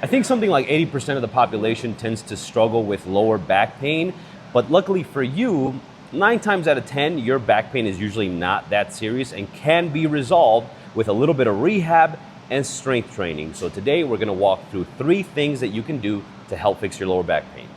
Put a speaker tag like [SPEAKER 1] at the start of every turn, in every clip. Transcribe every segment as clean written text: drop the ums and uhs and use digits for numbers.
[SPEAKER 1] I think something like 80% of the population tends to struggle with lower back pain, but luckily for you, 9 times out of 10, your back pain is usually not that serious and can be resolved with a little bit of rehab and strength training. So today we're gonna walk through 3 things that you can do to help fix your lower back pain.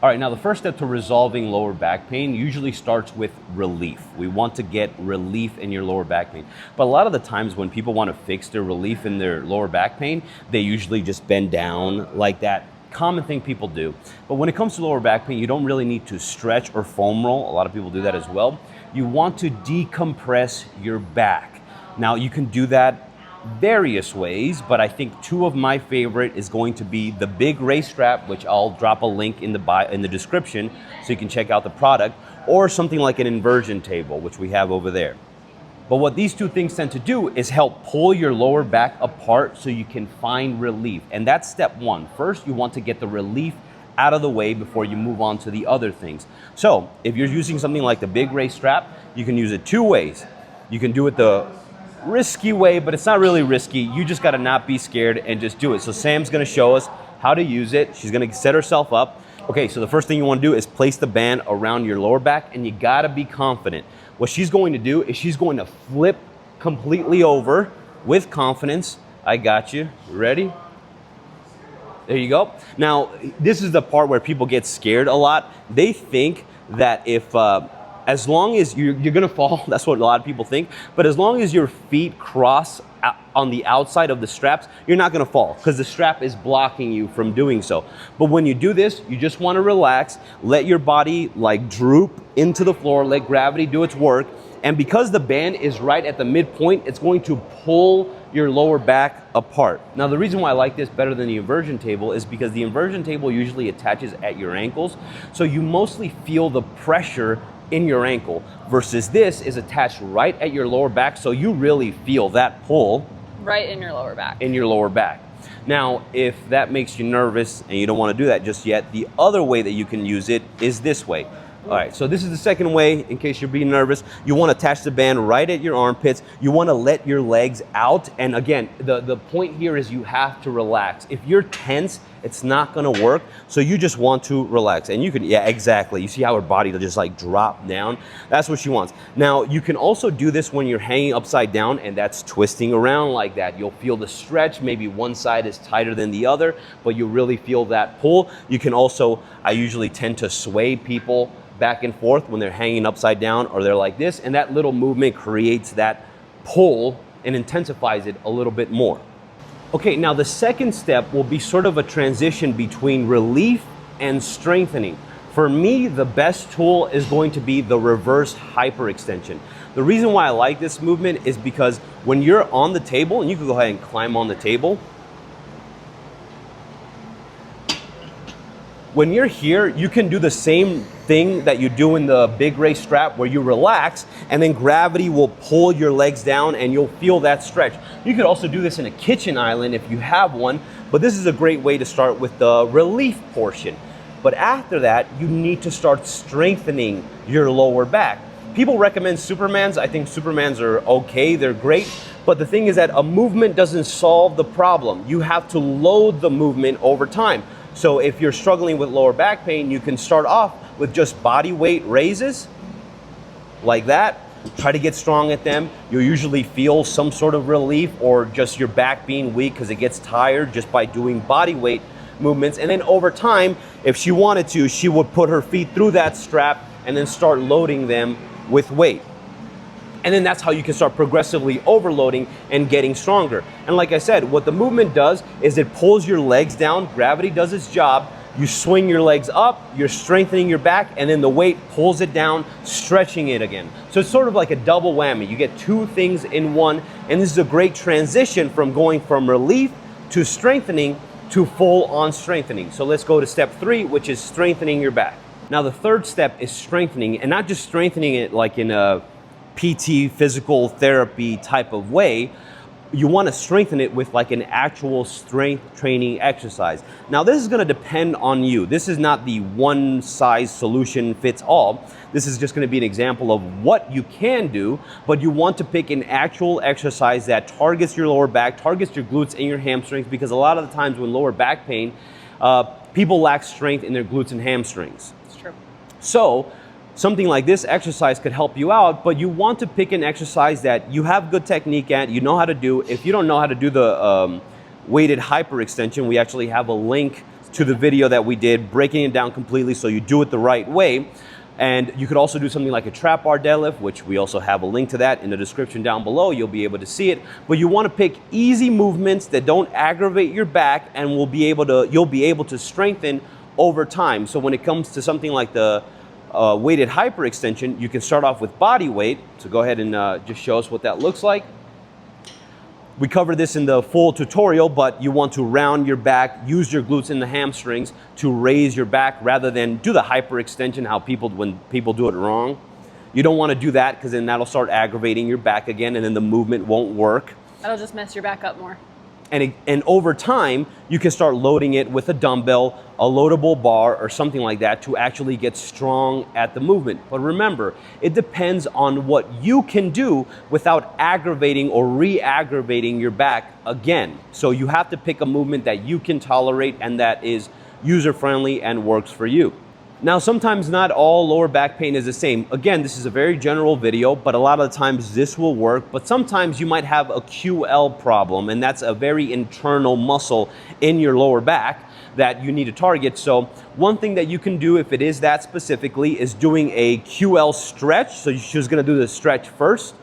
[SPEAKER 1] All right, now the first step to resolving lower back pain usually starts with relief. We want to get relief in your lower back pain. But a lot of the times when people want to fix their relief in their lower back pain, they usually just bend down like that. Common thing people do. But when it comes to lower back pain, you don't really need to stretch or foam roll. A lot of people do that as well. You want to decompress your back. Now you can do that various ways, but I think 2 of my favorite is going to be the big race strap, which I'll drop a link in the description so you can check out the product, or something like an inversion table, which we have over there. But what these 2 things tend to do is help pull your lower back apart so you can find relief. And that's step 1. First, you want to get the relief out of the way before you move on to the other things. So if you're using something like the big race strap, you can use it 2 ways. You can do it the risky way, but it's not really risky. You just gotta not be scared and just do it. So Sam's gonna show us how to use it. She's gonna set herself up. Okay, so the first thing you wanna do is place the band around your lower back, and you gotta be confident. What she's going to do is she's going to flip completely over with confidence. I got you. Ready? There you go. Now, this is the part where people get scared a lot. They think that if, as long as you're gonna fall, that's what a lot of people think, but as long as your feet cross on the outside of the straps, you're not gonna fall because the strap is blocking you from doing so. But when you do this, you just wanna relax, let your body like droop into the floor, let gravity do its work, and because the band is right at the midpoint, it's going to pull your lower back apart. Now, the reason why I like this better than the inversion table is because the inversion table usually attaches at your ankles, so you mostly feel the pressure in your ankle, versus this is attached right at your lower back, so you really feel that pull
[SPEAKER 2] right in your lower back.
[SPEAKER 1] In your lower back. Now, if that makes you nervous and you don't want to do that just yet, the other way that you can use it is this way. All right, so this is the second way in case you're being nervous. You want to attach the band right at your armpits. You want to let your legs out. And again, the point here is you have to relax. If you're tense, it's not going to work. So you just want to relax. And you can, yeah, exactly. You see how her body will just like drop down? That's what she wants. Now, you can also do this when you're hanging upside down, and that's twisting around like that. You'll feel the stretch. Maybe one side is tighter than the other, but you really feel that pull. You can also, I usually tend to sway people back and forth when they're hanging upside down or they're like this, and that little movement creates that pull and intensifies it a little bit more. Okay, now the second step will be sort of a transition between relief and strengthening. For me, the best tool is going to be the reverse hyperextension. The reason why I like this movement is because when you're on the table, and you can go ahead and climb on the table, when you're here, you can do the same thing that you do in the big race strap where you relax and then gravity will pull your legs down and you'll feel that stretch. You could also do this in a kitchen island if you have one, but this is a great way to start with the relief portion. But after that, you need to start strengthening your lower back. People recommend Supermans. I think Supermans are okay, they're great. But the thing is that a movement doesn't solve the problem. You have to load the movement over time. So if you're struggling with lower back pain, you can start off with just body weight raises like that. Try to get strong at them. You'll usually feel some sort of relief or just your back being weak because it gets tired just by doing body weight movements. And then over time, if she wanted to, she would put her feet through that strap and then start loading them with weight. And then that's how you can start progressively overloading and getting stronger. And like I said, what the movement does is it pulls your legs down, gravity does its job, you swing your legs up, you're strengthening your back, and then the weight pulls it down, stretching it again. So it's sort of like a double whammy. You get 2 things in one, and this is a great transition from going from relief to strengthening to full on strengthening. So let's go to step 3, which is strengthening your back. Now the third step is strengthening, and not just strengthening it like in a PT physical therapy type of way. you want to strengthen it with like an actual strength training exercise. Now this is going to depend on you. This is not the one size solution fits all. This is just going to be an example of what you can do, but you want to pick an actual exercise that targets your lower back, targets your glutes and your hamstrings, because a lot of the times when lower back pain, people lack strength in their glutes and hamstrings.
[SPEAKER 2] It's true.
[SPEAKER 1] So something like this exercise could help you out, but you want to pick an exercise that you have good technique at, you know how to do. If you don't know how to do the weighted hyperextension, we actually have a link to the video that we did breaking it down completely so you do it the right way. And you could also do something like a trap bar deadlift, which we also have a link to that in the description down below. You'll be able to see it. But you want to pick easy movements that don't aggravate your back and you'll be able to strengthen over time. So when it comes to something like the weighted hyperextension, you can start off with body weight. So go ahead and just show us what that looks like. We covered this in the full tutorial, but you want to round your back, use your glutes and the hamstrings to raise your back rather than do the hyperextension, when people do it wrong. You don't want to do that because then that'll start aggravating your back again and then the movement won't work.
[SPEAKER 2] That'll just mess your back up more.
[SPEAKER 1] And over time, you can start loading it with a dumbbell, a loadable bar, or something like that to actually get strong at the movement. But remember, it depends on what you can do without aggravating or re-aggravating your back again. So you have to pick a movement that you can tolerate and that is user-friendly and works for you. Now, sometimes not all lower back pain is the same. Again, this is a very general video, but a lot of the times this will work. But sometimes you might have a QL problem, and that's a very internal muscle in your lower back that you need to target. So one thing that you can do if it is that specifically is doing a QL stretch. So you're just gonna do the stretch first.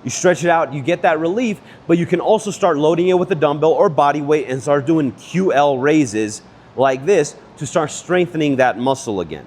[SPEAKER 1] You stretch it out, you get that relief, but you can also start loading it with a dumbbell or body weight and start doing QL raises like this to start strengthening that muscle again.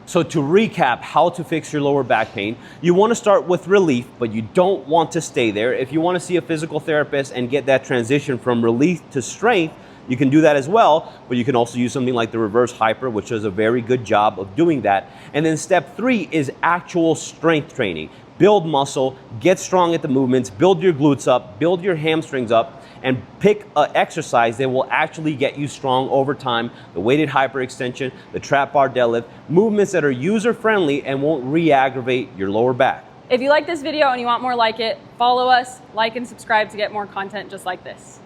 [SPEAKER 1] So to recap how to fix your lower back pain, you want to start with relief, but you don't want to stay there. If you want to see a physical therapist and get that transition from relief to strength, you can do that as well, but you can also use something like the reverse hyper, which does a very good job of doing that. And then step 3 is actual strength training. Build muscle, get strong at the movements, build your glutes up, build your hamstrings up, and pick an exercise that will actually get you strong over time. The weighted hyperextension, the trap bar deadlift, movements that are user-friendly and won't re-aggravate your lower back.
[SPEAKER 2] If you like this video and you want more like it, follow us, like and subscribe to get more content just like this.